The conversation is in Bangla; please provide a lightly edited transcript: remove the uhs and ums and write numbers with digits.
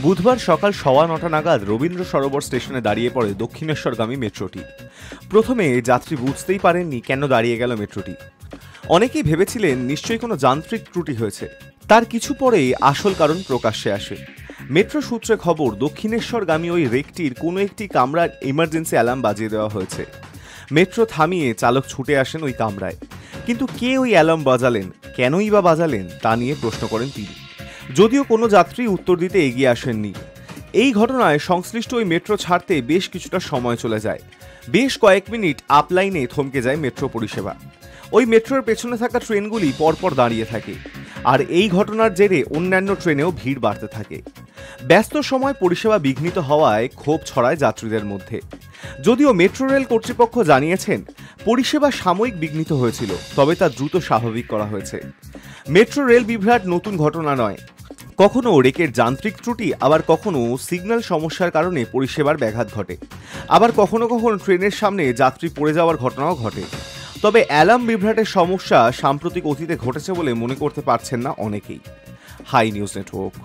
বুধবার সকাল 9:15 নাগাদ রবীন্দ্র সরোবর স্টেশনে দাঁড়িয়ে পড়ে দক্ষিণেশ্বরগামী মেট্রোটি। প্রথমে যাত্রী বুঝতেই পারেননি কেন দাঁড়িয়ে গেল মেট্রোটি। অনেকেই ভেবেছিলেন নিশ্চয়ই কোনো যান্ত্রিক ত্রুটি হয়েছে। তার কিছু পরেই আসল কারণ প্রকাশ্যে আসে। মেট্রো সূত্রে খবর, দক্ষিণেশ্বরগামী ওই রেকটির কোনো একটি কামরার ইমার্জেন্সি অ্যালার্ম বাজিয়ে দেওয়া হয়েছে। মেট্রো থামিয়ে চালক ছুটে আসেন ওই কামরায়, কিন্তু কে ওই অ্যালার্ম বাজালেন, কেনই বা বাজালেন তা নিয়ে প্রশ্ন করেন তিনি। যদিও কোনো যাত্রী উত্তর দিতে এগিয়ে আসেননি। এই ঘটনায় সংশ্লিষ্ট ওই মেট্রো ছাড়তে বেশ কিছুটা সময় চলে যায়। বেশ কয়েক মিনিট আপলাইনে থমকে যায় মেট্রো পরিষেবা। ওই মেট্রোর পেছনে থাকা ট্রেনগুলি পরপর দাঁড়িয়ে থাকে, আর এই ঘটনার জেরে অন্যান্য ট্রেনেও ভিড় বাড়তে থাকে। ব্যস্ত সময় পরিষেবা বিঘ্নিত হওয়ায় ক্ষোভ ছড়ায় যাত্রীদের মধ্যে। যদিও মেট্রো রেল কর্তৃপক্ষ জানিয়েছেন পরিষেবা সাময়িক বিঘ্নিত হয়েছিল, তবে তা দ্রুত স্বাভাবিক করা হয়েছে। মেট্রো রেল বিভ্রাট নতুন ঘটনা নয়। কখনো রেকের যান্ত্রিক ত্রুটি, আবার কখনো সিগন্যাল সমস্যার কারণে পরিষেবার ব্যাঘাত ঘটে, আবার কখনো কখনো ট্রেনের সামনে যাত্রী পড়ে যাওয়ার ঘটনাও ঘটে। তবে অ্যালার্ম বিভ্রাটের সমস্যা সাম্প্রতিক অতীতে ঘটেছে বলে মনে করতে পারছেন না অনেকেই। High News network.